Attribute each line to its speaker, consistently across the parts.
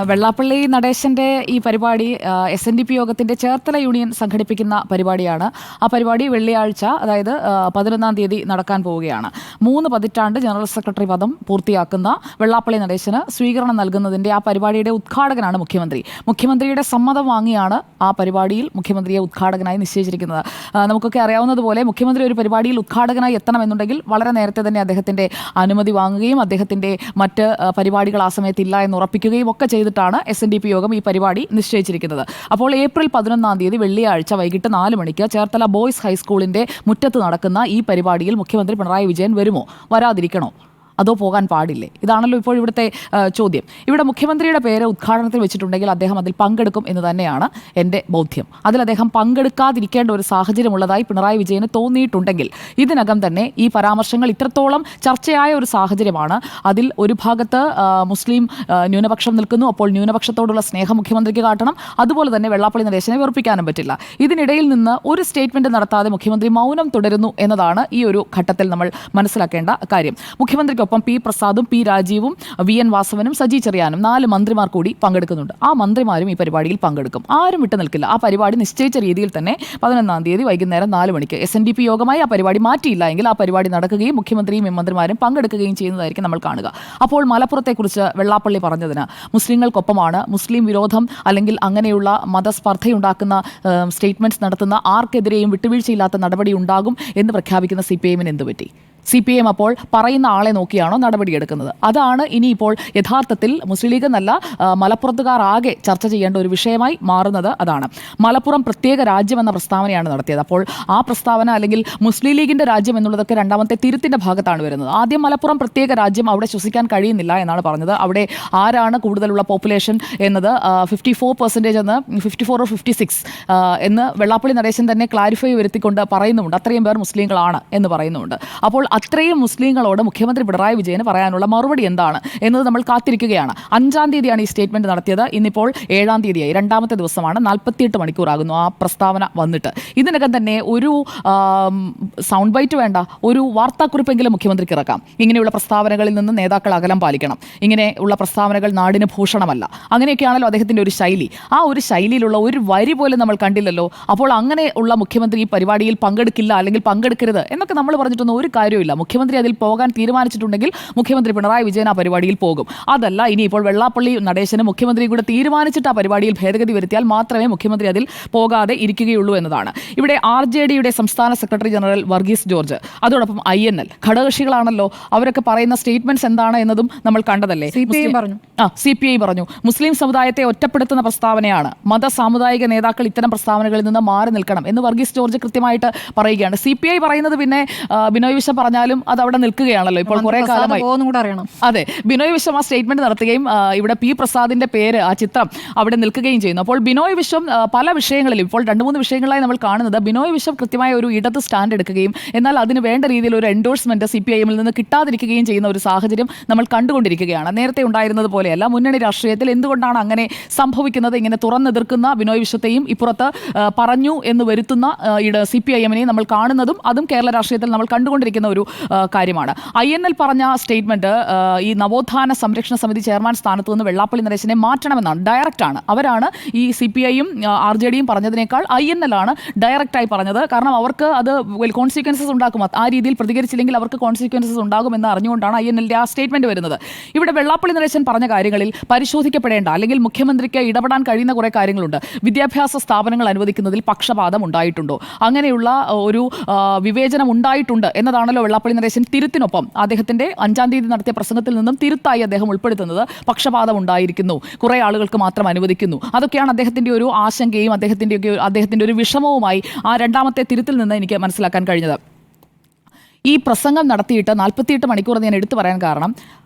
Speaker 1: വെള്ളാപ്പള്ളി നടേശൻ്റെ ഈ പരിപാടി SNDP യോഗത്തിൻ്റെ ചേർത്തല യൂണിയൻ സംഘടിപ്പിക്കുന്ന പരിപാടിയാണ്. ആ പരിപാടി വെള്ളിയാഴ്ച, അതായത് 11-ാം തീയതി നടക്കാൻ പോവുകയാണ്. 3 പതിറ്റാണ്ട് ജനറൽ സെക്രട്ടറി പദം പൂർത്തിയാക്കുന്ന വെള്ളാപ്പള്ളി നടേശന് സ്വീകരണം നൽകുന്നതിൻ്റെ ആ പരിപാടിയുടെ ഉദ്ഘാടകനാണ് മുഖ്യമന്ത്രി. മുഖ്യമന്ത്രിയുടെ സമ്മതം വാങ്ങിയാണ് ആ പരിപാടിയിൽ മുഖ്യമന്ത്രിയെ ഉദ്ഘാടകനായി നിശ്ചയിച്ചിരിക്കുന്നത്. നമുക്കൊക്കെ അറിയാവുന്നതുപോലെ മുഖ്യമന്ത്രി ഒരു പരിപാടിയിൽ ഉദ്ഘാടകനായി എത്തണമെന്നുണ്ടെങ്കിൽ വളരെ നേരത്തെ തന്നെ അദ്ദേഹത്തിൻ്റെ അനുമതി വാങ്ങുകയും അദ്ദേഹത്തിൻ്റെ മറ്റ് പരിപാടികൾ ആ സമയത്തില്ല എന്ന് ഉറപ്പിക്കുകയും ഒക്കെ ചെയ്തിട്ടാണ് SNDP യോഗം ഈ പരിപാടി നിശ്ചയിച്ചിരിക്കുന്നത്. അപ്പോൾ ഏപ്രിൽ 11-ാം തീയതി വെള്ളിയാഴ്ച വൈകിട്ട് 4 മണിക്ക് ചേർത്തല ബോയ്സ് ഹൈസ്കൂളിൻ്റെ മുറ്റത്ത് നടക്കുന്ന ഈ പരിപാടിയിൽ മുഖ്യമന്ത്രി പിണറായി വിജയൻ വരുമോ, വരാതിരിക്കണോ, അതോ പോകാൻ പാടില്ലേ? ഇതാണല്ലോ ഇപ്പോൾ ഇവിടുത്തെ ചോദ്യം. ഇവിടെ മുഖ്യമന്ത്രിയുടെ പേര് ഉദ്ഘാടനത്തിൽ വെച്ചിട്ടുണ്ടെങ്കിൽ അദ്ദേഹം അതിൽ പങ്കെടുക്കും എന്ന് തന്നെയാണ് എൻ്റെ ബോധ്യം. അതിൽ അദ്ദേഹം പങ്കെടുക്കാതിരിക്കേണ്ട ഒരു സാഹചര്യമുള്ളതായി പിണറായി വിജയന് തോന്നിയിട്ടുണ്ടെങ്കിൽ ഇതിനകം തന്നെ ഈ പരാമർശങ്ങൾ ഇത്രത്തോളം ചർച്ചയായ ഒരു സാഹചര്യമാണ്. അതിൽ ഒരു ഭാഗത്ത് മുസ്ലിം ന്യൂനപക്ഷം നിൽക്കുന്നു. അപ്പോൾ ന്യൂനപക്ഷത്തോടുള്ള സ്നേഹം മുഖ്യമന്ത്രിക്ക് കാട്ടണം. അതുപോലെ തന്നെ വെള്ളാപ്പള്ളി നടേശനെ വെറുപ്പിക്കാനും പറ്റില്ല. ഇതിനിടയിൽ നിന്ന് ഒരു സ്റ്റേറ്റ്മെന്റ് നടത്താതെ മുഖ്യമന്ത്രി മൗനം തുടരുന്നു എന്നതാണ് ഈ ഒരു ഘട്ടത്തിൽ നമ്മൾ മനസ്സിലാക്കേണ്ട കാര്യം. മുഖ്യമന്ത്രിക്ക് ഒപ്പം പി പ്രസാദും പി രാജീവും VN വാസവനും സജി ചെറിയാനും 4 മന്ത്രിമാർ കൂടി പങ്കെടുക്കുന്നുണ്ട്. ആ മന്ത്രിമാരും ഈ പരിപാടിയിൽ പങ്കെടുക്കും. ആരും വിട്ടു നിൽക്കില്ല. ആ പരിപാടി നിശ്ചയിച്ച രീതിയിൽ തന്നെ 11-ാം തീയതി വൈകുന്നേരം 4 മണിക്ക് SNDP യോഗമായി ആ പരിപാടി മാറ്റിയില്ല എങ്കിൽ ആ പരിപാടി നടക്കുകയും മുഖ്യമന്ത്രിയും മന്ത്രിമാരും പങ്കെടുക്കുകയും ചെയ്യുന്നതായിരിക്കും നമ്മൾ കാണുക. അപ്പോൾ മലപ്പുറത്തെക്കുറിച്ച് വെള്ളാപ്പള്ളി പറഞ്ഞതിന് മുസ്ലിങ്ങൾക്കൊപ്പമാണ്, മുസ്ലിം വിരോധം അല്ലെങ്കിൽ അങ്ങനെയുള്ള മതസ്പർദ്ധയുണ്ടാക്കുന്ന സ്റ്റേറ്റ്മെന്റ്സ് നടത്തുന്ന ആർക്കെതിരെയും വിട്ടുവീഴ്ചയില്ലാത്ത നടപടി ഉണ്ടാകും എന്ന് പ്രഖ്യാപിക്കുന്ന CPIM-ന് എന്ത് പറ്റി? CPIM അപ്പോൾ പറയുന്ന ആളെ നോക്കിയാണോ നടപടിയെടുക്കുന്നത്? അതാണ് ഇനിയിപ്പോൾ യഥാർത്ഥത്തിൽ മുസ്ലിം ലീഗ് എന്നല്ല മലപ്പുറത്തുകാർ ആകെ ചർച്ച ചെയ്യേണ്ട ഒരു വിഷയമായി മാറുന്നത്. അതാണ് മലപ്പുറം പ്രത്യേക രാജ്യം എന്ന പ്രസ്താവനയാണ് നടത്തിയത്. അപ്പോൾ ആ പ്രസ്താവന അല്ലെങ്കിൽ മുസ്ലിം ലീഗിൻ്റെ രാജ്യം എന്നുള്ളതൊക്കെ രണ്ടാമത്തെ തിരുത്തിൻ്റെ ഭാഗത്താണ് വരുന്നത്. ആദ്യം മലപ്പുറം പ്രത്യേക രാജ്യം, അവിടെ ശ്വസിക്കാൻ കഴിയുന്നില്ല എന്നാണ് പറഞ്ഞത്. അവിടെ ആരാണ് കൂടുതലുള്ള പോപ്പുലേഷൻ എന്നത് 54% എന്ന് 54 or 56 എന്ന് വെള്ളാപ്പള്ളി നടേശൻ തന്നെ ക്ലാരിഫൈ വരുത്തിക്കൊണ്ട് പറയുന്നുമുണ്ട്. അത്രയും പേർ മുസ്ലിങ്ങളാണ് എന്ന് പറയുന്നുമുണ്ട്. അപ്പോൾ അത്രയും മുസ്ലിങ്ങളോട് മുഖ്യമന്ത്രി പിണറായി വിജയന് പറയാനുള്ള മറുപടി എന്താണ് എന്നത് നമ്മൾ കാത്തിരിക്കുകയാണ്. 5-ാം തീയതിയാണ് ഈ സ്റ്റേറ്റ്മെന്റ് നടത്തിയത്. ഇന്നിപ്പോൾ 7-ാം തീയതിയായി, 2ാമത്തെ ദിവസമാണ്. 48 മണിക്കൂറാകുന്നു ആ പ്രസ്താവന വന്നിട്ട്. ഇതിനകം തന്നെ ഒരു സൗണ്ട് ബൈറ്റ് വേണ്ട, ഒരു വാർത്താക്കുറിപ്പെങ്കിലും മുഖ്യമന്ത്രിക്ക് ഇറക്കാം. ഇങ്ങനെയുള്ള പ്രസ്താവനകളിൽ നിന്ന് നേതാക്കൾ അകലം പാലിക്കണം, ഇങ്ങനെയുള്ള പ്രസ്താവനകൾ നാടിന് ഭൂഷണമല്ല, അങ്ങനെയൊക്കെയാണല്ലോ അദ്ദേഹത്തിൻ്റെ ഒരു ശൈലി. ആ ഒരു ശൈലിയിലുള്ള ഒരു വരി പോലും നമ്മൾ കണ്ടില്ലല്ലോ. അപ്പോൾ അങ്ങനെയുള്ള മുഖ്യമന്ത്രി ഈ പരിപാടിയിൽ പങ്കെടുക്കില്ല അല്ലെങ്കിൽ പങ്കെടുക്കരുത് എന്നൊക്കെ നമ്മൾ പറഞ്ഞിട്ടൊന്നും ഒരു കാര്യമില്ല. മുഖ്യമന്ത്രി അതിൽ പോകാൻ തീരുമാനിച്ചിട്ടുണ്ടെങ്കിൽ മുഖ്യമന്ത്രി പിണറായി വിജയൻ ആ പരിപാടിയിൽ പോകും. അതല്ല, ഇനിയിപ്പോൾ വെള്ളാപ്പള്ളി നടേശന് മുഖ്യമന്ത്രി കൂടെ തീരുമാനിച്ചിട്ട് ആ പരിപാടിയിൽ ഭേദഗതി വരുത്തിയാൽ മാത്രമേ മുഖ്യമന്ത്രി അതിൽ പോകാതെ ഇരിക്കുകയുള്ളൂ എന്നതാണ്. ഇവിടെ RJDയുടെ സംസ്ഥാന സെക്രട്ടറി ജനറൽ വർഗീസ് ജോർജ്, അതോടൊപ്പം INL ഘടകകക്ഷികളാണല്ലോ. അവരൊക്കെ പറയുന്ന സ്റ്റേറ്റ്മെന്റ്സ് എന്താണ് എന്നതും നമ്മൾ കണ്ടതല്ലേ. CPI പറഞ്ഞു മുസ്ലിം സമുദായത്തെ ഒറ്റപ്പെടുത്തുന്ന പ്രസ്താവനയാണ്, മത സാമുദായിക നേതാക്കൾ ഇത്തരം പ്രസ്താവനകളിൽ നിന്ന് മാറി നിൽക്കണം എന്ന് വർഗീസ് ജോർജ് കൃത്യമായിട്ട് പറയുകയാണ്. CPI പറയുന്നത് പിന്നെ ബിനോയ് വിശ്വം പറഞ്ഞാലും അത് അവിടെ നിൽക്കുകയാണല്ലോ ഇപ്പോൾ കുറെ കാലമായി. അതെ, ബിനോയ് വിശ്വം ആ സ്റ്റേറ്റ്മെന്റ് നടത്തുകയും ഇവിടെ പി പ്രസാദിന്റെ പേര്, ആ ചിത്രം അവിടെ നിൽക്കുകയും ചെയ്യുന്നു. അപ്പോൾ ബിനോയ് വിശ്വം പല വിഷയങ്ങളിലും, ഇപ്പോൾ 2-3 വിഷയങ്ങളായി നമ്മൾ കാണുന്നത് ബിനോയ് വിശ്വം കൃത്യമായ ഒരു ഇടത് സ്റ്റാൻഡ് എടുക്കുകയും എന്നാൽ അതിന് വേണ്ട രീതിയിൽ ഒരു എൻഡോഴ്സ്മെന്റ് CPIM-ൽ നിന്ന് കിട്ടാതിരിക്കുകയും ചെയ്യുന്ന ഒരു സാഹചര്യം നമ്മൾ കണ്ടുകൊണ്ടിരിക്കുകയാണ്. നേരത്തെ ഉണ്ടായിരുന്നത് പോലെയല്ല. മുന്നണി രാഷ്ട്രീയത്തിൽ എന്തുകൊണ്ടാണ് അങ്ങനെ സംഭവിക്കുന്നത്? ഇങ്ങനെ തുറന്നെതിർക്കുന്ന ബിനോയ് വിശ്വത്തെയും ഇപ്പുറത്ത് പറഞ്ഞു എന്ന് വരുത്തുന്ന CPIM-നെയും നമ്മൾ കാണുന്നതും അതും കേരള രാഷ്ട്രീയത്തിൽ നമ്മൾ കണ്ടുകൊണ്ടിരിക്കുന്ന ഒരു കാര്യമാണ്. INL പറഞ്ഞ സ്റ്റേറ്റ്മെന്റ് ഈ നവോത്ഥാന സംരക്ഷണ സമിതി ചെയർമാൻ സ്ഥാനത്ത് നിന്ന് വെള്ളാപ്പള്ളി നടേശനെ മാറ്റണമെന്നാണ്. ഡയറക്റ്റാണ്. അവരാണ് ഈ CPI-യും RJDയും പറഞ്ഞതിനേക്കാൾ INL ആണ് ഡയറക്റ്റായി പറഞ്ഞത്. കാരണം അവർക്ക് അത് കോൺസിക്വൻസസ് ഉണ്ടാക്കും. ആ രീതിയിൽ പ്രതികരിച്ചില്ലെങ്കിൽ അവർക്ക് കോൺസിക്വൻസസ് ഉണ്ടാകുമെന്ന് അറിഞ്ഞുകൊണ്ടാണ് INL-ന്റെ ആ സ്റ്റേറ്റ്മെന്റ് വരുന്നത്. ഇവിടെ വെള്ളാപ്പള്ളി നടേശൻ പറഞ്ഞ കാര്യങ്ങളിൽ പരിശോധിക്കപ്പെടേണ്ട അല്ലെങ്കിൽ മുഖ്യമന്ത്രിക്ക് ഇടപെടാൻ കഴിയുന്ന കുറേ കാര്യങ്ങളുണ്ട്. വിദ്യാഭ്യാസ സ്ഥാപനങ്ങൾ അനുവദിക്കുന്നതിൽ പക്ഷപാതം ഉണ്ടായിട്ടുണ്ടോ, അങ്ങനെയുള്ള ഒരു വിവേചനം ഉണ്ടായിട്ടുണ്ട് എന്നതാണല്ലോ വെള്ളാപ്പള്ളി നടേശൻ തിരുത്തിനൊപ്പം അദ്ദേഹത്തിന്റെ 5-ാം തീയതി നടത്തിയ പ്രസംഗത്തിൽ നിന്നും തിരുത്തായി അദ്ദേഹം ഉൾപ്പെടുത്തുന്നത്. പക്ഷപാതം ഉണ്ടായിരിക്കുന്നു, കുറേ ആളുകൾക്ക് മാത്രം അനുവദിക്കുന്നു. അതൊക്കെയാണ് അദ്ദേഹത്തിന്റെ ഒരു ആശങ്കയും അദ്ദേഹത്തിന്റെ ഒരു വിഷമവുമായി ആ 2ാമത്തെ തിരുത്തിൽ നിന്ന് എനിക്ക് മനസ്സിലാക്കാൻ കഴിഞ്ഞത്. ഈ പ്രസംഗം നടത്തിയിട്ട് 48 മണിക്കൂർ ഞാൻ എടുത്തു പറയാൻ കാരണം,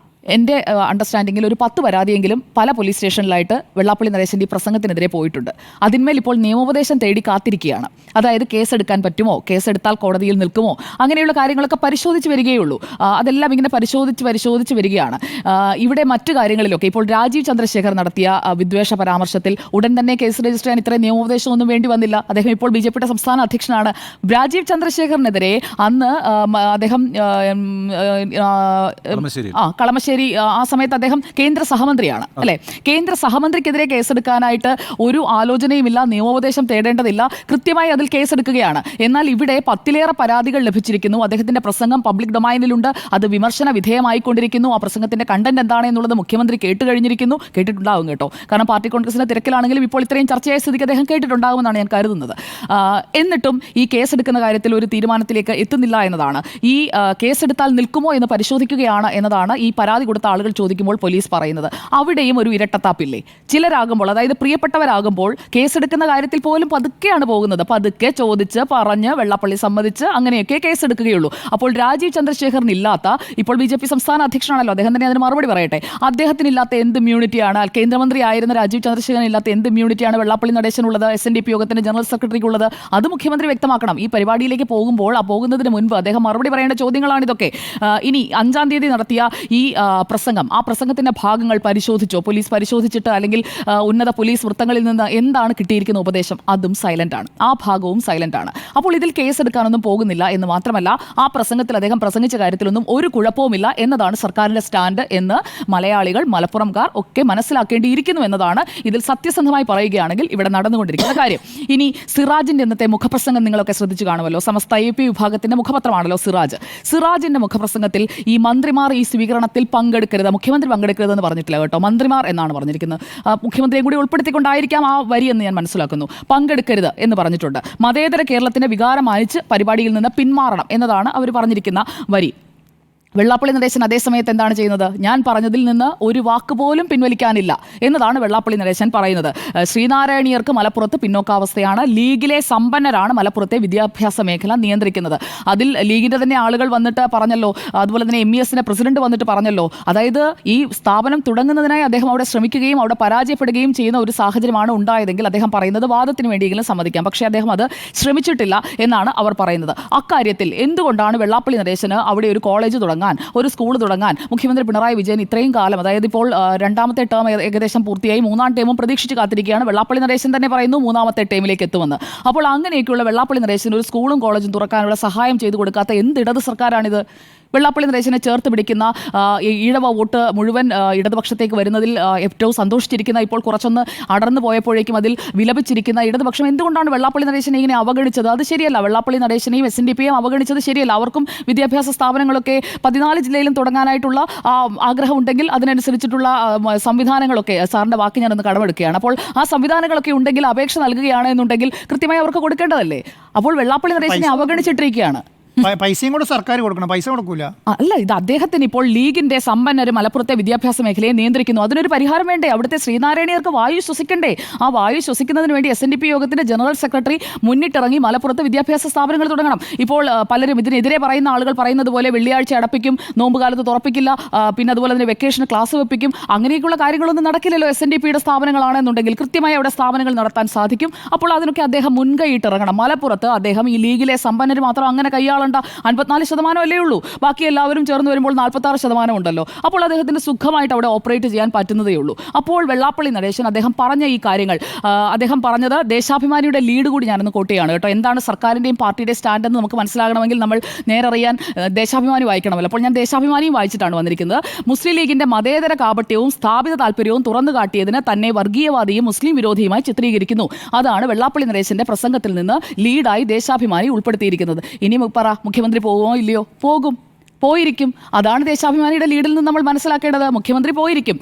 Speaker 1: എൻ്റെ അണ്ടർസ്റ്റാൻഡിങ്ങിൽ ഒരു 10 പരാതിയെങ്കിലും പല പോലീസ് സ്റ്റേഷനിലായിട്ട് വെള്ളാപ്പള്ളി നടേശൻ്റെ ഈ പ്രസംഗത്തിനെതിരെ പോയിട്ടുണ്ട്. അതിന്മേൽ ഇപ്പോൾ നിയമോപദേശം തേടി കാത്തിരിക്കുകയാണ്. അതായത് കേസെടുക്കാൻ പറ്റുമോ, കേസെടുത്താൽ കോടതിയിൽ നിൽക്കുമോ, അങ്ങനെയുള്ള കാര്യങ്ങളൊക്കെ പരിശോധിച്ച് വരികയുള്ളൂ. അതെല്ലാം ഇങ്ങനെ പരിശോധിച്ച് വരികയാണ്. ഇവിടെ മറ്റു കാര്യങ്ങളിലൊക്കെ ഇപ്പോൾ രാജീവ് ചന്ദ്രശേഖർ നടത്തിയ വിദ്വേഷ പരാമർശത്തിൽ ഉടൻ തന്നെ കേസ് രജിസ്റ്റർ ചെയ്യാൻ ഇത്രയും നിയമോപദേശമൊന്നും വേണ്ടി വന്നില്ല. അദ്ദേഹം ഇപ്പോൾ BJPയുടെ സംസ്ഥാന അധ്യക്ഷനാണ്. രാജീവ് ചന്ദ്രശേഖറിനെതിരെ അന്ന് അദ്ദേഹം കളമശ്ശേരി ശരി, ആ സമയത്ത് അദ്ദേഹം കേന്ദ്ര സഹമന്ത്രിയാണ് അല്ലെ. കേന്ദ്ര സഹമന്ത്രിക്കെതിരെ കേസെടുക്കാനായിട്ട് ഒരു ആലോചനയുമില്ല, നിയമോപദേശം തേടേണ്ടതില്ല, കൃത്യമായി അതിൽ കേസെടുക്കുകയാണ്. എന്നാൽ ഇവിടെ 10ലേറെ പരാതികൾ ലഭിച്ചിരിക്കുന്നു. അദ്ദേഹത്തിന്റെ പ്രസംഗം പബ്ലിക് ഡൊമൈനിലുണ്ട്, അത് വിമർശന വിധേയമായിക്കൊണ്ടിരിക്കുന്നു. ആ പ്രസംഗത്തിന്റെ കണ്ടന്റ് എന്താണ് എന്നുള്ളത് മുഖ്യമന്ത്രി കേട്ടുകഴിഞ്ഞിരിക്കുന്നു. കേട്ടിട്ടുണ്ടാവും കേട്ടോ, കാരണം പാർട്ടി കോൺഗ്രസിന്റെ തിരക്കിലാണെങ്കിലും ഇപ്പോൾ ഇത്രയും ചർച്ചയായ സ്ഥിതിക്ക് അദ്ദേഹം കേട്ടിട്ടുണ്ടാകുമെന്നാണ് ഞാൻ കരുതുന്നത്. എന്നിട്ടും ഈ കേസെടുക്കുന്ന കാര്യത്തിൽ ഒരു തീരുമാനത്തിലേക്ക് എത്തുന്നില്ല എന്നതാണ്. ഈ കേസെടുത്താൽ നിൽക്കുമോ എന്ന് പരിശോധിക്കുകയാണ് എന്നതാണ് ഈ പരാതി കൊടുത്ത ആളുകൾ ചോദിക്കുമ്പോൾ പോലീസ് പറയുന്നത്. അവിടെയും ഒരു ഇരട്ടത്താപ്പില്ലേ? ചിലരാകുമ്പോൾ, അതായത് പ്രിയപ്പെട്ടവരാകുമ്പോൾ കേസെടുക്കുന്ന കാര്യത്തിൽ പോലും പതുക്കെയാണ് പോകുന്നത്. പതുക്കെ ചോദിച്ച് പറഞ്ഞ് വെള്ളാപ്പള്ളി സമ്മതിച്ച് അങ്ങനെയൊക്കെ കേസെടുക്കുകയുള്ളൂ. അപ്പോൾ രാജീവ് ചന്ദ്രശേഖറിന് ഇല്ലാത്ത, ഇപ്പോൾ BJP സംസ്ഥാന അധ്യക്ഷനാണല്ലോ, അദ്ദേഹം തന്നെ അതിന് മറുപടി പറയട്ടെ, അദ്ദേഹത്തിനില്ലാത്ത എന്ത് ഇമ്മ്യൂണിറ്റിയാണ്, കേന്ദ്രമന്ത്രി ആയിരുന്ന രാജീവ് ചന്ദ്രശേഖരൻ ഇല്ലാത്ത എന്ത് ഇമ്മ്യൂണിറ്റിയാണ് വെള്ളാപ്പള്ളി നടേശനുള്ളത്, SNDP യോഗത്തിന്റെ ജനറൽ സെക്രട്ടറിക്കുള്ളത്? അത് മുഖ്യമന്ത്രി വ്യക്തമാക്കണം. ഈ പരിപാടിയിലേക്ക് പോകുമ്പോൾ, പോകുന്നതിന് മുൻപ് അദ്ദേഹം മറുപടി പറയേണ്ട ചോദ്യങ്ങളാണ് ഇതൊക്കെ. ഇനി 5-ാം തീയതി നടത്തിയ ഈ പ്രസംഗം, ആ പ്രസംഗത്തിന്റെ ഭാഗങ്ങൾ പരിശോധിച്ചോ? പോലീസ് പരിശോധിച്ചിട്ട് അല്ലെങ്കിൽ ഉന്നത പോലീസ് വൃത്തങ്ങളിൽ നിന്ന് എന്താണ് കിട്ടിയിരിക്കുന്ന ഉപദേശം? അതും സൈലന്റ് ആണ്, ആ ഭാഗവും സൈലന്റ് ആണ്. അപ്പോൾ ഇതിൽ കേസെടുക്കാനൊന്നും പോകുന്നില്ല എന്ന് മാത്രമല്ല, ആ പ്രസംഗത്തിൽ അദ്ദേഹം പ്രസംഗിച്ച കാര്യത്തിലൊന്നും ഒരു കുഴപ്പവുമില്ല എന്നതാണ് സർക്കാരിന്റെ സ്റ്റാൻഡ് എന്ന് മലയാളികൾ, മലപ്പുറംകാർ ഒക്കെ മനസ്സിലാക്കേണ്ടിയിരിക്കുന്നു എന്നതാണ് ഇതിൽ സത്യസന്ധമായി പറയുകയാണെങ്കിൽ ഇവിടെ നടന്നുകൊണ്ടിരിക്കുന്ന കാര്യം. ഇനി സിറാജിന്റെ ഇന്നത്തെ മുഖപ്രസംഗം നിങ്ങളൊക്കെ ശ്രദ്ധിച്ചു കാണുമല്ലോ. സമസ്ത AP വിഭാഗത്തിന്റെ മുഖപത്രമാണല്ലോ സിറാജിന്റെ മുഖപ്രസംഗത്തിൽ ഈ മന്ത്രിമാർ ഈ സ്വീകരണത്തിൽ പങ്കെടുക്കരുത്, മുഖ്യമന്ത്രി പങ്കെടുക്കരുതെന്ന് പറഞ്ഞിട്ടില്ല കേട്ടോ, മന്ത്രിമാർ എന്നാണ് പറഞ്ഞിരിക്കുന്നത്. മുഖ്യമന്ത്രിയെ കൂടി ഉൾപ്പെടുത്തിക്കൊണ്ടായിരിക്കാം ആ വരി എന്ന് ഞാൻ മനസ്സിലാക്കുന്നു. പങ്കെടുക്കരുത് എന്ന് പറഞ്ഞിട്ടുണ്ട്. മതേതര കേരളത്തിന്റെ വികാരം മാനിച്ച് പരിപാടിയിൽ നിന്ന് പിന്മാറണം എന്നതാണ് അവർ പറഞ്ഞിരിക്കുന്ന വരി. വെള്ളാപ്പള്ളി നടേശൻ അതേസമയത്ത് എന്താണ് ചെയ്യുന്നത്? ഞാൻ പറഞ്ഞതിൽ നിന്ന് ഒരു വാക്ക് പോലും പിൻവലിക്കാനില്ല എന്നതാണ് വെള്ളാപ്പള്ളി നടേശൻ പറയുന്നത്. ശ്രീനാരായണീയർക്ക് മലപ്പുറത്ത് പിന്നോക്കാവസ്ഥയാണ്, ലീഗിലെ സമ്പന്നരാണ് മലപ്പുറത്തെ വിദ്യാഭ്യാസ മേഖല നിയന്ത്രിക്കുന്നത്. അതിൽ ലീഗിന്റെ തന്നെ ആളുകൾ വന്നിട്ട് പറഞ്ഞല്ലോ, അതുപോലെ തന്നെ MESന്റെ പ്രസിഡന്റ് വന്നിട്ട് പറഞ്ഞല്ലോ. അതായത് ഈ സ്ഥാപനം തുടങ്ങുന്നതിനായി അദ്ദേഹം അവിടെ ശ്രമിക്കുകയും അവിടെ പരാജയപ്പെടുകയും ചെയ്യുന്ന ഒരു സാഹചര്യമാണ് ഉണ്ടായതെങ്കിൽ അദ്ദേഹം പറയുന്നത് വാദത്തിന് വേണ്ടിയെങ്കിലും സമ്മതിക്കാം. പക്ഷേ അദ്ദേഹം അത് ശ്രമിച്ചിട്ടില്ല എന്നാണ് അവർ പറയുന്നത്. അക്കാര്യത്തിൽ എന്തുകൊണ്ടാണ് വെള്ളാപ്പള്ളി നടേശന് അവിടെ ഒരു കോളേജ് തുടങ്ങാൻ, ഒരു സ്കൂൾ തുടങ്ങാൻ മുഖ്യമന്ത്രി പിണറായി വിജയൻ ഇത്രയും കാലം, അതായത് ഇപ്പോൾ 2ാമത്തെ ടേം ഏകദേശം പൂർത്തിയായി, 3ാം ടേമും പ്രതീക്ഷിച്ച് കാത്തിരിക്കുകയാണ്. വെള്ളാപ്പള്ളി നടേശൻ തന്നെ പറയുന്നു 3ാമത്തെ ടേമിലേക്ക് എത്തുമെന്ന്. അപ്പോൾ അങ്ങനെയൊക്കെയുള്ള വെള്ളാപ്പള്ളി നടേശൻ ഒരു സ്കൂളും കോളേജും തുറക്കാനുള്ള സഹായം ചെയ്തു കൊടുക്കാത്ത എന്ത് ഇടത് സർക്കാരാണിത്? വെള്ളാപ്പള്ളി നടേശനെ ചേർത്ത് പിടിക്കുന്ന ഈഴവ വോട്ട് മുഴുവൻ ഇടതുപക്ഷത്തേക്ക് വരുന്നതിൽ ഏറ്റവും സന്തോഷിച്ചിരിക്കുന്ന, ഇപ്പോൾ കുറച്ചൊന്ന് അടർന്നു പോയപ്പോഴേക്കും അതിൽ വിലപിച്ചിരിക്കുന്ന ഇടതുപക്ഷം എന്തുകൊണ്ടാണ് വെള്ളാപ്പള്ളി നടേശനെ ഇങ്ങനെ അവഗണിച്ചത്? അത് ശരിയല്ല. വെള്ളാപ്പള്ളി നടേശനെയും SNDPയെയും അവഗണിച്ചത് ശരിയല്ല. അവർക്കും വിദ്യാഭ്യാസ സ്ഥാപനങ്ങളൊക്കെ 14 ജില്ലയിലും തുടങ്ങാനായിട്ടുള്ള ആഗ്രഹം ഉണ്ടെങ്കിൽ അതിനനുസരിച്ചിട്ടുള്ള സംവിധാനങ്ങളൊക്കെ, സാറിന്റെ വാക്ക് ഞാനൊന്ന് കടമെടുക്കുകയാണ്, അപ്പോൾ ആ സംവിധാനങ്ങളൊക്കെ ഉണ്ടെങ്കിൽ, അപേക്ഷ നൽകുകയാണ് എന്നുണ്ടെങ്കിൽ കൃത്യമായി അവർക്ക് കൊടുക്കേണ്ടതല്ലേ? അപ്പോൾ വെള്ളാപ്പള്ളി നടേശനെ അവഗണിച്ചിട്ടിരിക്കുകയാണ്.
Speaker 2: പൈസയും കൂടെ സർക്കാർ കൊടുക്കണം, പൈസ കൊടുക്കൂല.
Speaker 1: അല്ല, ഇത് അദ്ദേഹത്തിന് ഇപ്പോൾ ലീഗിന്റെ സമ്പന്നര് മലപ്പുറത്തെ വിദ്യാഭ്യാസ മേഖലയെ നിയന്ത്രിക്കുന്നു. അതിനൊരു പരിഹാരം വേണ്ടേ? അവിടുത്തെ ശ്രീനാരായണീയർക്ക് വായു ശ്വസിക്കണ്ടേ? ആ വായു ശ്വസിക്കുന്നതിന് വേണ്ടി SNDP യോഗത്തിന്റെ ജനറൽ സെക്രട്ടറി മുന്നിട്ടിറങ്ങി മലപ്പുറത്ത് വിദ്യാഭ്യാസ സ്ഥാപനങ്ങൾ തുടങ്ങണം. ഇപ്പോൾ പലരും ഇതിനെതിരെ പറയുന്ന ആളുകൾ പറയുന്നത് പോലെ വെള്ളിയാഴ്ച അടപ്പിക്കും, നോമ്പുകാലത്ത് തുറപ്പിക്കില്ല, പിന്നെ അതുപോലെ തന്നെ വെക്കേഷൻ ക്ലാസ് വെപ്പിക്കും, അങ്ങനെയൊക്കെയുള്ള കാര്യങ്ങളൊന്നും നടക്കില്ലല്ലോ. SNDPയുടെ സ്ഥാപനങ്ങളാണെന്നുണ്ടെങ്കിൽ കൃത്യമായി അവിടെ സ്ഥാപനങ്ങൾ നടത്താൻ സാധിക്കും. അപ്പോൾ അതിനൊക്കെ അദ്ദേഹം മുൻകൈയിട്ടിറങ്ങണം. മലപ്പുറത്ത് അദ്ദേഹം ഈ ലീഗിലെ സമ്പന്നർ മാത്രം അങ്ങനെ കൈയാളണ്ട. 54% അല്ലേ ഉള്ളൂ, ബാക്കി എല്ലാവരും ചേർന്ന് വരുമ്പോൾ 46% ഉണ്ടല്ലോ. അപ്പോൾ അദ്ദേഹത്തിന് സുഖമായിട്ട് അവിടെ ഓപ്പറേറ്റ് ചെയ്യാൻ പറ്റുന്നതേ ഉള്ളൂ. അപ്പോൾ വെള്ളാപ്പള്ളി നടേശൻ അദ്ദേഹം പറഞ്ഞ ഈ കാര്യങ്ങൾ, അദ്ദേഹം പറഞ്ഞത് ദേശാഭിമാനിയുടെ ലീഡ് കൂടി ഞാനൊന്ന് കോട്ടിയാണ് കേട്ടോ. എന്താണ് സർക്കാരിൻ്റെയും പാർട്ടിയുടെ സ്റ്റാൻഡ് എന്ന് നമുക്ക് മനസ്സിലാകണമെങ്കിൽ നമ്മൾ നേരറിയാൻ ദേശാഭിമാനി വായിക്കണമല്ലോ. അപ്പോൾ ഞാൻ ദേശാഭിമാനിയും വായിച്ചിട്ടാണ് വന്നിരിക്കുന്നത്. മുസ്ലിം ലീഗിന്റെ മതേതര കാപട്യവും സ്ഥാപിത താല്പര്യവും തുറന്നു കാട്ടിയതിന് തന്നെ വർഗീയവാദിയും മുസ്ലിം വിരോധിയുമായി ചിത്രീകരിക്കുന്നു. അതാണ് വെള്ളാപ്പള്ളി നടേശന്റെ പ്രസംഗത്തിൽ നിന്ന് ലീഡായി ദേശാഭിമാനി ഉൾപ്പെടുത്തിയിരിക്കുന്നത്. ഇനി പറ, മുഖ്യമന്ത്രി പോകുമോ ഇല്ലയോ? പോകും, പോയിരിക്കും. അതാണ് ദേശാഭിമാനിയുടെ ലീഡിൽ നിന്ന് നമ്മൾ മനസ്സിലാക്കേണ്ടത്. മുഖ്യമന്ത്രി പോയിരിക്കും.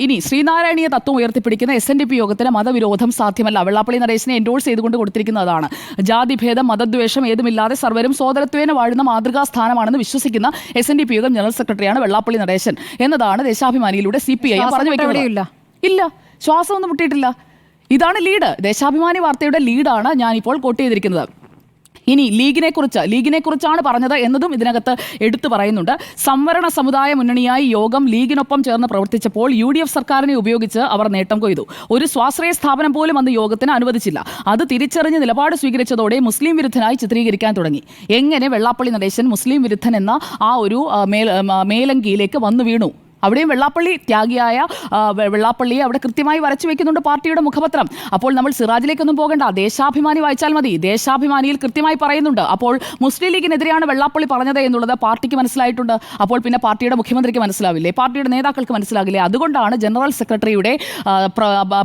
Speaker 1: ഇനി ശ്രീനാരായണീയ തത്വം ഉയർത്തിപ്പിടിക്കുന്ന SNDP യോഗത്തിന് മതവിരോധം സാധ്യമല്ല. വെള്ളാപ്പള്ളി നടേശനെ എൻഡോഴ്സ് ചെയ്തുകൊണ്ട് കൊടുത്തിരിക്കുന്നതാണ്. ജാതിഭേദം, മതദ്വേഷം ഏതുമില്ലാതെ സർവരും സോദരത്വേന വാഴുന്ന മാതൃകാ സ്ഥാനമാണെന്ന് വിശ്വസിക്കുന്ന SNDP യോഗം ജനറൽ സെക്രട്ടറിയാണ് വെള്ളാപ്പള്ളി നടേശൻ എന്നതാണ് ദേശാഭിമാനിയിലൂടെ CPI പറഞ്ഞു വെക്കുന്നത്. ഇല്ല, ശ്വാസമൊന്നും മുട്ടിയിട്ടില്ല. ഇതാണ് ലീഡ്. ദേശാഭിമാനി വാർത്തയുടെ ലീഡാണ് ഞാനിപ്പോൾ കോട്ട് ചെയ്തിരിക്കുന്നത്. ഇനി ലീഗിനെ കുറിച്ചാണ് പറഞ്ഞത് എന്നതും ഇതിനകത്ത് എടുത്തു പറയുന്നുണ്ട്. സംവരണ സമുദായ മുന്നണിയായി യോഗം ലീഗിനൊപ്പം ചേർന്ന് പ്രവർത്തിച്ചപ്പോൾ UDF സർക്കാരിനെ ഉപയോഗിച്ച് അവർ നേട്ടം കൊയ്തു. ഒരു സ്വാശ്രയ സ്ഥാപനം പോലും അന്ന് യോഗത്തിന് അനുവദിച്ചില്ല. അത് തിരിച്ചറിഞ്ഞ് നിലപാട് സ്വീകരിച്ചതോടെ മുസ്ലിം വിരുദ്ധനായി ചിത്രീകരിക്കാൻ തുടങ്ങി. എങ്ങനെ വെള്ളാപ്പള്ളി നടേശൻ മുസ്ലിം വിരുദ്ധൻ എന്ന ആ ഒരു മേലങ്കിയിലേക്ക് വന്നു വീണു അവിടെയും വെള്ളാപ്പള്ളി ത്യാഗിയായ വെള്ളാപ്പള്ളിയെ അവിടെ കൃത്യമായി വരച്ചു വെക്കുന്നുണ്ട് പാർട്ടിയുടെ മുഖപത്രം. അപ്പോൾ നമ്മൾ സിറാജിലേക്കൊന്നും പോകേണ്ട, ദേശാഭിമാനി വായിച്ചാൽ മതി. ദേശാഭിമാനിയിൽ കൃത്യമായി പറയുന്നുണ്ട്. അപ്പോൾ മുസ്ലിം ലീഗിനെതിരെയാണ് വെള്ളാപ്പള്ളി പറഞ്ഞത് എന്നുള്ളത് പാർട്ടിക്ക് മനസ്സിലായിട്ടുണ്ട്. അപ്പോൾ പിന്നെ പാർട്ടിയുടെ മുഖ്യമന്ത്രിക്ക് മനസ്സിലാവില്ലേ, പാർട്ടിയുടെ നേതാക്കൾക്ക് മനസ്സിലാകില്ലേ? അതുകൊണ്ടാണ് ജനറൽ സെക്രട്ടറിയുടെ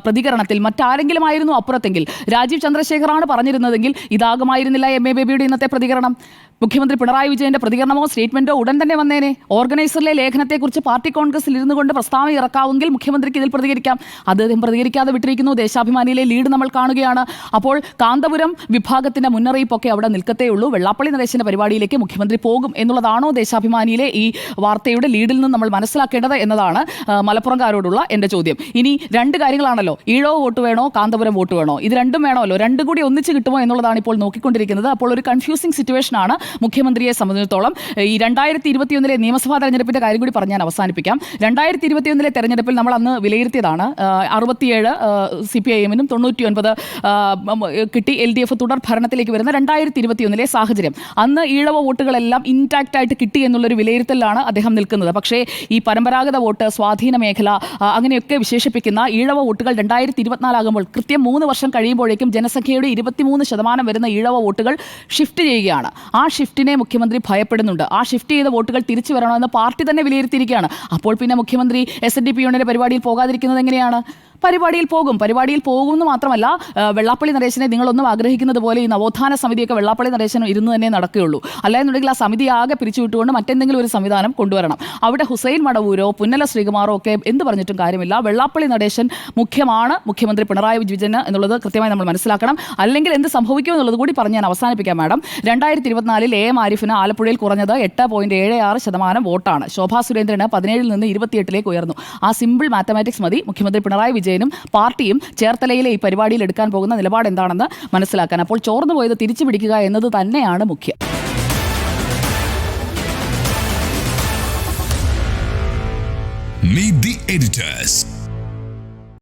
Speaker 1: പ്രതികരണത്തിൽ മറ്റാരെങ്കിലും ആയിരുന്നു അപ്പുറത്തെങ്കിൽ, രാജീവ് ചന്ദ്രശേഖറാണ് പറഞ്ഞിരുന്നതെങ്കിൽ ഇതാകുമായിരുന്നില്ല MA ബേബിയുടെ ഇന്നത്തെ പ്രതികരണം. മുഖ്യമന്ത്രി പിണറായി വിജയന്റെ പ്രതികരണമോ സ്റ്റേറ്റ്മെന്റോ ഉടൻ തന്നെ വന്നേനെ. ഓർഗനൈസറിലെ ലേഖനത്തെക്കുറിച്ച് പാർട്ടി കോൺഗ്രസിൽ ഇരുന്നു കൊണ്ട് പ്രസ്താവന ഇറക്കാമെങ്കിൽ മുഖ്യമന്ത്രിക്ക് ഇതിൽ പ്രതികരിക്കാം. അദ്ദേഹം പ്രതികരിക്കാതെ വിട്ടിരിക്കുന്നു. ദേശാഭിമാനിയിലെ ലീഡ് നമ്മൾ കാണുകയാണ്. അപ്പോൾ കാന്തപുരം വിഭാഗത്തിന്റെ മുന്നറിയിപ്പൊക്കെ അവിടെ നിൽക്കത്തേ ഉള്ളൂ. വെള്ളാപ്പള്ളി നടേശന്റെ പരിപാടിയിലേക്ക് മുഖ്യമന്ത്രി പോകും എന്നുള്ളതാണോ ദേശാഭിമാനിയിലെ ഈ വാർത്തയുടെ ലീഡിൽ നിന്ന് നമ്മൾ മനസ്സിലാക്കേണ്ടത് എന്നതാണ് മലപ്പുറംകാരോടുള്ള എന്റെ ചോദ്യം. ഇനി രണ്ട് കാര്യങ്ങളാണല്ലോ, ഈഴോ വോട്ട് വേണോ കാന്തപുരം വോട്ട് വേണോ, ഇത് രണ്ടും വേണമല്ലോ, രണ്ടും കൂടി ഒന്നിച്ച് കിട്ടുമോ എന്നുള്ളതാണ് ഇപ്പോൾ നോക്കിക്കൊണ്ടിരിക്കുന്നത്. അപ്പോൾ ഒരു കൺഫ്യൂസിംഗ് സിറ്റുവേഷനാണ് മുഖ്യമന്ത്രരിയെ സംബന്ധിച്ചിടത്തോളം. ഈ 2021 നിയമസഭാ തെരഞ്ഞെടുപ്പിന്റെ കാര്യം കൂടി പറഞ്ഞ് ഞാൻ അവസാനിപ്പിക്കാം. 2021 തെരഞ്ഞെടുപ്പിൽ നമ്മൾ അന്ന് വിലയിരുത്തിയതാണ്. 67 CPIM-നും 99 കിട്ടി. LDF തുടർ ഭരണത്തിലേക്ക് വരുന്ന 2021 സാഹചര്യം. അന്ന് ഈഴവ വോട്ടുകളെല്ലാം ഇൻടാക്റ്റ് ആയിട്ട് കിട്ടി എന്നുള്ളൊരു വിലയിരുത്തലാണ് അദ്ദേഹം നിൽക്കുന്നത്. പക്ഷേ ഈ പരമ്പരാഗത വോട്ട്, സ്വാധീന മേഖല, അങ്ങനെയൊക്കെ വിശേഷിപ്പിക്കുന്ന ഈഴവ വോട്ടുകൾ 2024 ആകുമ്പോൾ കൃത്യം 3 വർഷം കഴിയുമ്പോഴേക്കും ജനസംഖ്യയുടെ 23% വരുന്ന ഈഴവ വോട്ടുകൾ ഷിഫ്റ്റ് ചെയ്യുകയാണ്. ആ ഷിഫ്റ്റിനെ മുഖ്യമന്ത്രി ഭയപ്പെടുന്നുണ്ട്. ആ ഷിഫ്റ്റ് ചെയ്ത വോട്ടുകൾ തിരിച്ചു വരണമെന്ന് പാർട്ടി തന്നെ വിലയിരുത്തിയിരിക്കുകയാണ്. അപ്പോൾ പിന്നെ മുഖ്യമന്ത്രി SNDP യൂണിയന്റെ പരിപാടിയിൽ പോകാതിരിക്കുന്നത് എങ്ങനെയാണ്? പരിപാടിയിൽ പോകുമെന്ന് മാത്രമല്ല, വെള്ളാപ്പള്ളി നടേശനെ നിങ്ങളൊന്നും ആഗ്രഹിക്കുന്നത് പോലെ ഈ നവോത്ഥാന സമിതിയൊക്കെ വെള്ളാപ്പള്ളി നടേശനും ഇരുന്ന് തന്നെ നടക്കുകയുള്ളൂ. അല്ലാന്നുണ്ടെങ്കിൽ ആ സമിതി ആകെ പിരിച്ചുവിട്ടുകൊണ്ട് മറ്റെന്തെങ്കിലും ഒരു സംവിധാനം കൊണ്ടുവരണം. അവിടെ ഹുസൈൻ മടവൂരോ പുന്നല ശ്രീകുമാറോ ഒക്കെ എന്ത് പറഞ്ഞിട്ടും കാര്യമില്ല. വെള്ളാപ്പള്ളി നടേശൻ മുഖ്യമാണ് മുഖ്യമന്ത്രി പിണറായി വിജയൻ എന്നുള്ളത് കൃത്യമായി നമ്മൾ മനസ്സിലാക്കണം. അല്ലെങ്കിൽ എന്ത് സംഭവിക്കും എന്നുള്ളത് കൂടി പറഞ്ഞ് ഞാൻ അവസാനിപ്പിക്കാം മാഡം. 2024 AM ആരിഫിന് ആലപ്പുഴയിൽ കുറഞ്ഞത് 8.76% വോട്ടാണ്. ശോഭാ സുരേന്ദ്രന് 17 നിന്ന് 28 ഉയർന്നു. ആ സിമ്പിൾ മാത്തമാറ്റിക്സ് മതി മുഖ്യമന്ത്രി പിണറായി വിജയനും പാർട്ടിയും ചേർത്തലയിലെ ഈ പരിപാടിയിൽ എടുക്കാൻ പോകുന്ന നിലപാട് എന്താണെന്ന് മനസ്സിലാക്കാൻ. അപ്പോൾ ചോർന്നു പോയത് തിരിച്ചു പിടിക്കുക എന്നത് തന്നെയാണ് മുഖ്യം.
Speaker 3: Meet the editors.